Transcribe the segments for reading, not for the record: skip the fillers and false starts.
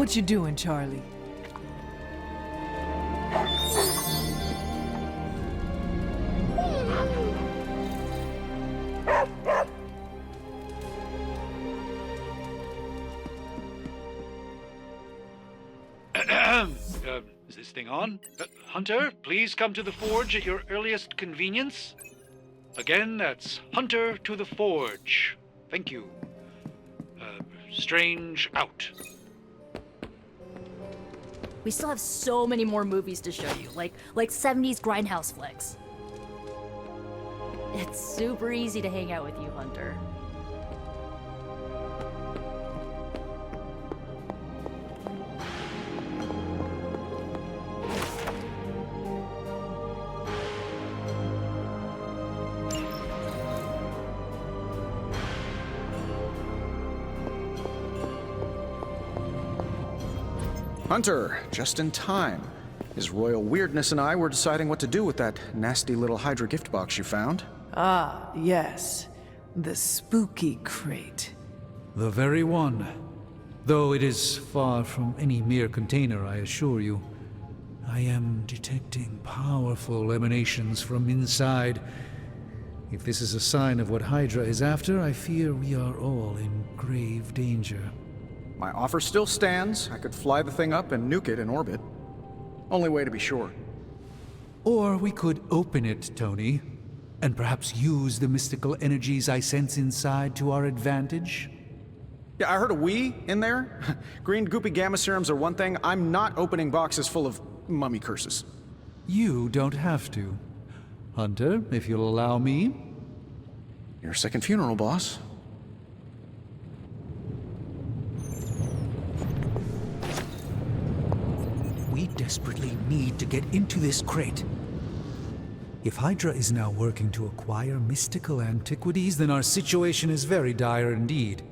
What you doing, Charlie? Is this thing on? Hunter, please come to the forge at your earliest convenience. Again, that's Hunter to the forge. Thank you. Strange out. We still have so many more movies to show you, like 70s grindhouse flicks. It's super easy to hang out with you, Hunter. Hunter, just in time. His royal weirdness and I were deciding what to do with that nasty little Hydra gift box you found. Ah, yes. The spooky crate. The very one. Though it is far from any mere container, I assure you. I am detecting powerful emanations from inside. If this is a sign of what Hydra is after, I fear we are all in grave danger. My offer still stands. I could fly the thing up and nuke it in orbit. Only way to be sure. Or we could open it, Tony, and perhaps use the mystical energies I sense inside to our advantage. Yeah, I heard a "we" in there. Green goopy gamma serums are one thing. I'm not opening boxes full of mummy curses. You don't have to. Hunter, if you'll allow me. Your second funeral, boss. We desperately need to get into this crate. If Hydra is now working to acquire mystical antiquities, then our situation is very dire indeed.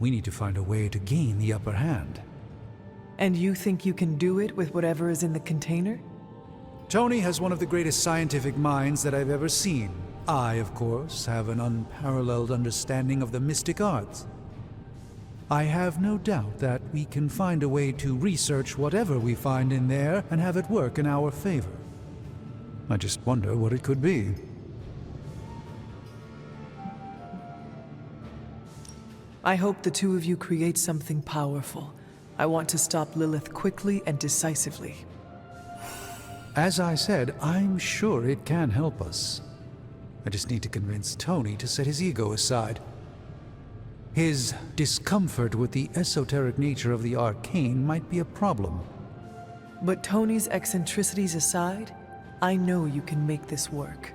We need to find a way to gain the upper hand. And you think you can do it with whatever is in the container? Tony has one of the greatest scientific minds that I've ever seen. I, of course, have an unparalleled understanding of the mystic arts. I have no doubt that we can find a way to research whatever we find in there and have it work in our favor. I just wonder what it could be. I hope the two of you create something powerful. I want to stop Lilith quickly and decisively. As I said, I'm sure it can help us. I just need to convince Tony to set his ego aside. His discomfort with the esoteric nature of the arcane might be a problem. But Tony's eccentricities aside, I know you can make this work.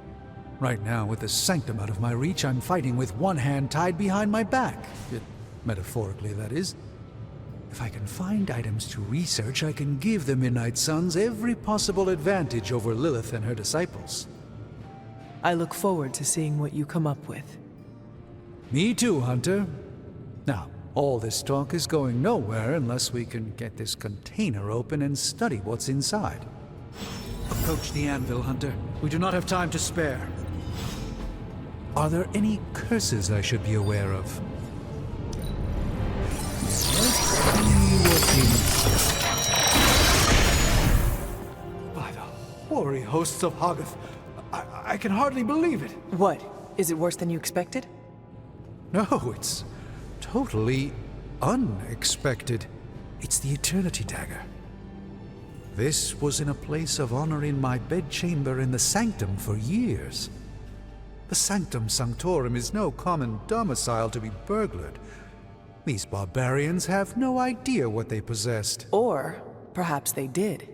Right now, with the sanctum out of my reach, I'm fighting with one hand tied behind my back. Metaphorically, that is. If I can find items to research, I can give the Midnight Suns every possible advantage over Lilith and her disciples. I look forward to seeing what you come up with. Me too, Hunter. Now, all this talk is going nowhere unless we can get this container open and study what's inside. Approach the anvil, Hunter. We do not have time to spare. Are there any curses I should be aware of? By the hoary hosts of Hoggoth, I can hardly believe it. What? Is it worse than you expected? No, it's totally unexpected. It's the Eternity Dagger. This was in a place of honor in my bedchamber in the Sanctum for years. The Sanctum Sanctorum is no common domicile to be burglared. These barbarians have no idea what they possessed. Or perhaps they did.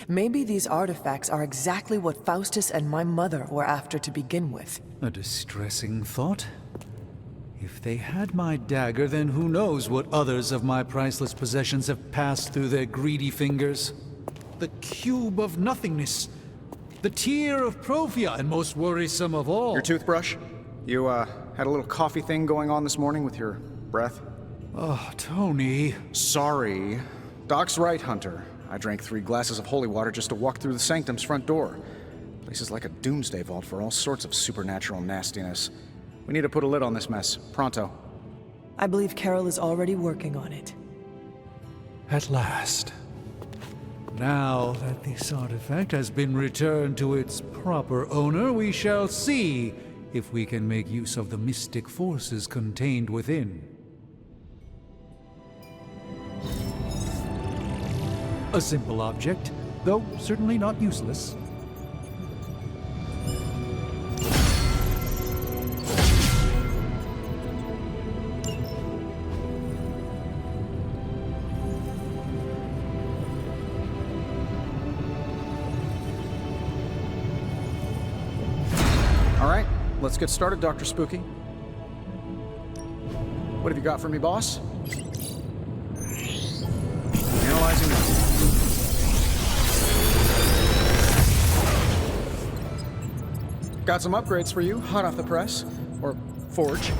Maybe these artifacts are exactly what Faustus and my mother were after to begin with. A distressing thought. If they had my dagger, then who knows what others of my priceless possessions have passed through their greedy fingers. The Cube of Nothingness. The Tear of Profia, and most worrisome of all. Your toothbrush? You, had a little coffee thing going on this morning with your breath? Oh, Tony. Sorry. Doc's right, Hunter. I drank 3 glasses of holy water just to walk through the Sanctum's front door. Place is like a doomsday vault for all sorts of supernatural nastiness. We need to put a lid on this mess. Pronto. I believe Carol is already working on it. At last. Now that this artifact has been returned to its proper owner, we shall see if we can make use of the mystic forces contained within. A simple object, though certainly not useless. All right, let's get started, Dr. Spooky. What have you got for me, boss? Analyzing now. Got some upgrades for you, hot off the press. Or forge.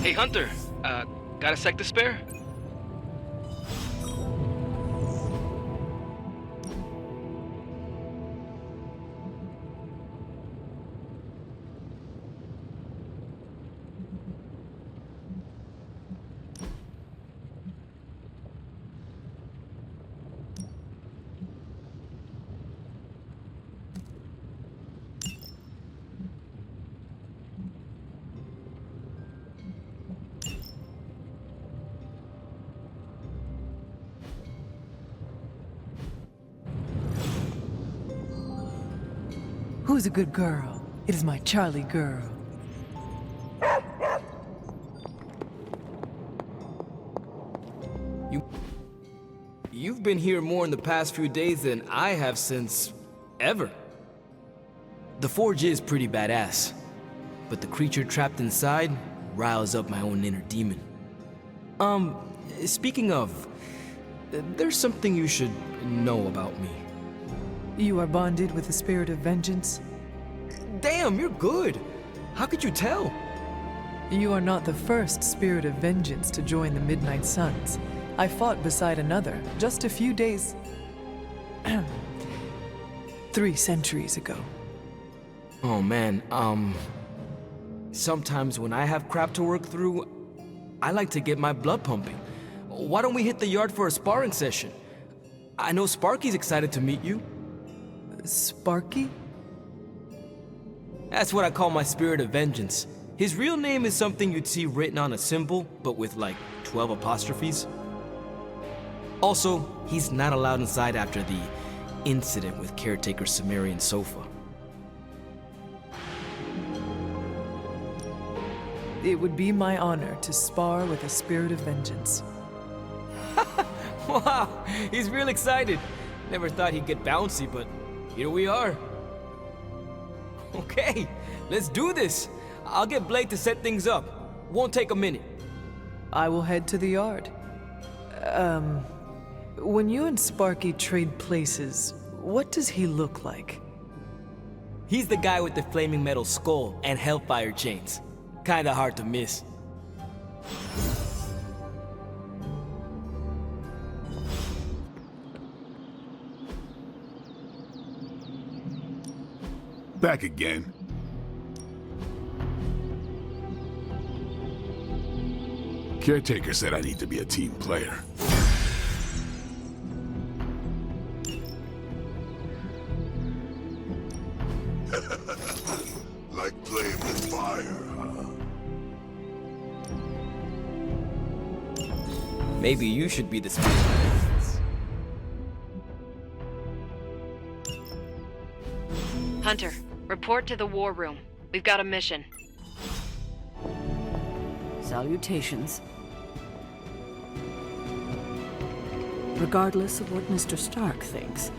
Hey, Hunter, got a sec to spare? Who's a good girl? It is my Charlie girl. You've been here more in the past few days than I have since ever. The forge is pretty badass, but the creature trapped inside riles up my own inner demon. Speaking of, there's something you should know about me. You are bonded with the spirit of vengeance? Damn, you're good. How could you tell? You are not the first spirit of vengeance to join the Midnight Suns. I fought beside another just a few days... 3 centuries ago. Oh man, sometimes when I have crap to work through, I like to get my blood pumping. Why don't we hit the yard for a sparring session? I know Sparky's excited to meet you. Sparky? That's what I call my spirit of vengeance. His real name is something you'd see written on a symbol, but with like 12 apostrophes. Also, he's not allowed inside after the incident with caretaker Sumerian Sofa. It would be my honor to spar with a spirit of vengeance. Wow, he's real excited. Never thought he'd get bouncy, but here we are. Okay, let's do this. I'll get Blake to set things up. Won't take a minute. I will head to the yard. When you and Sparky trade places, what does he look like? He's the guy with the flaming metal skull and hellfire chains. Kinda hard to miss. Back again. Caretaker said I need to be a team player. Like playing with fire, huh? Maybe you should be the spirit of vengeance. Hunter, report to the war room. We've got a mission. Salutations. Regardless of what Mr. Stark thinks,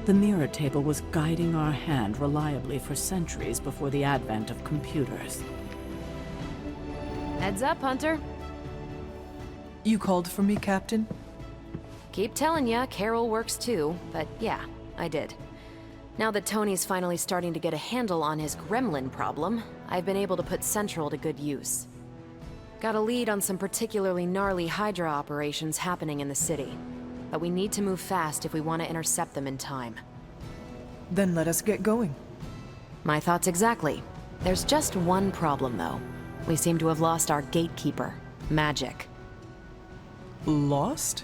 the mirror table was guiding our hand reliably for centuries before the advent of computers. Heads up, Hunter. You called for me, Captain? Keep telling ya, Carol works too, but yeah, I did. Now that Tony's finally starting to get a handle on his gremlin problem, I've been able to put Central to good use. Got a lead on some particularly gnarly Hydra operations happening in the city. But we need to move fast if we want to intercept them in time. Then let us get going. My thoughts exactly. There's just one problem, though. We seem to have lost our gatekeeper, Magic. Lost?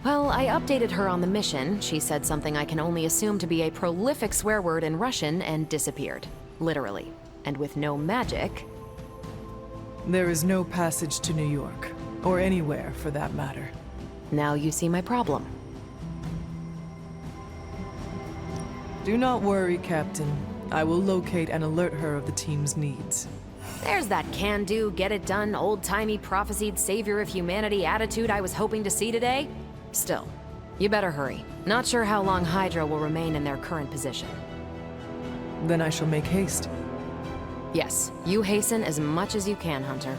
Well, I updated her on the mission. She said something I can only assume to be a prolific swear word in Russian and disappeared. Literally. And with no magic... There is no passage to New York. Or anywhere, for that matter. Now you see my problem. Do not worry, Captain. I will locate and alert her of the team's needs. There's that can-do, get-it-done, old-timey prophesied savior of humanity attitude I was hoping to see today. Still, you better hurry. Not sure how long Hydra will remain in their current position. Then I shall make haste. Yes, you hasten as much as you can, Hunter.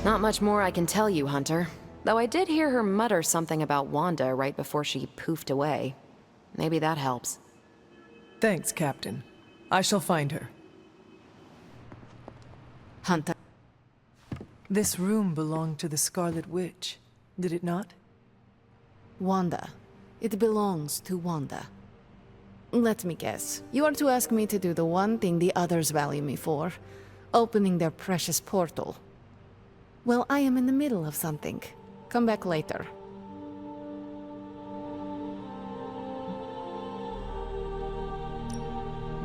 Not much more I can tell you, Hunter. Though I did hear her mutter something about Wanda right before she poofed away. Maybe that helps. Thanks, Captain. I shall find her. Hunter. This room belonged to the Scarlet Witch, did it not? Wanda. It belongs to Wanda. Let me guess. You are to ask me to do the one thing the others value me for. Opening their precious portal. Well, I am in the middle of something. Come back later.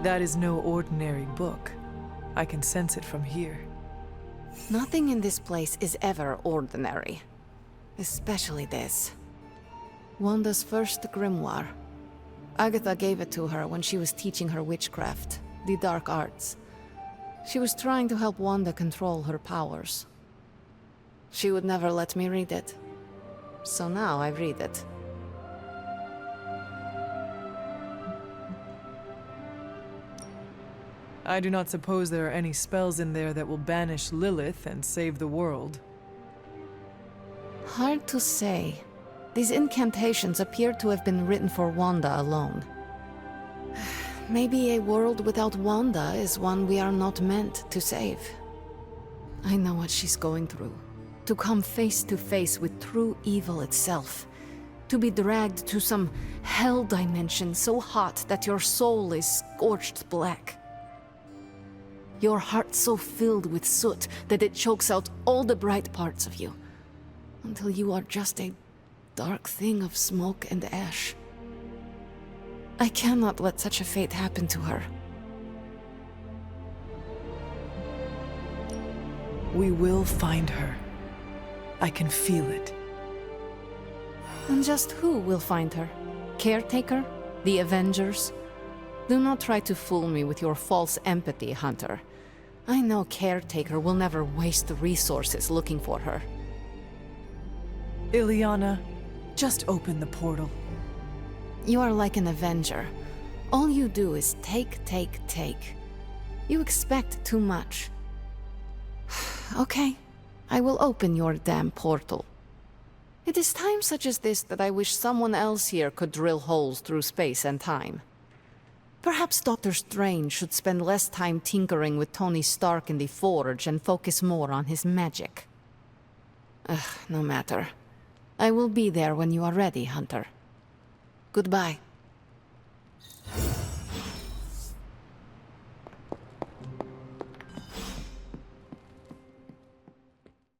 That is no ordinary book. I can sense it from here. Nothing in this place is ever ordinary. Especially this. Wanda's first grimoire. Agatha gave it to her when she was teaching her witchcraft, the dark arts. She was trying to help Wanda control her powers. She would never let me read it. So now I read it. I do not suppose there are any spells in there that will banish Lilith and save the world. Hard to say. These incantations appear to have been written for Wanda alone. Maybe a world without Wanda is one we are not meant to save. I know what she's going through. To come face to face with true evil itself. To be dragged to some hell dimension so hot that your soul is scorched black. Your heart so filled with soot that it chokes out all the bright parts of you. Until you are just a dark thing of smoke and ash. I cannot let such a fate happen to her. We will find her. I can feel it. And just who will find her? Caretaker? The Avengers? Do not try to fool me with your false empathy, Hunter. I know Caretaker will never waste the resources looking for her. Illyana, just open the portal. You are like an Avenger. All you do is take, take, take. You expect too much. Okay, I will open your damn portal. It is times such as this that I wish someone else here could drill holes through space and time. Perhaps Doctor Strange should spend less time tinkering with Tony Stark in the Forge and focus more on his magic. No matter. I will be there when you are ready, Hunter. Goodbye.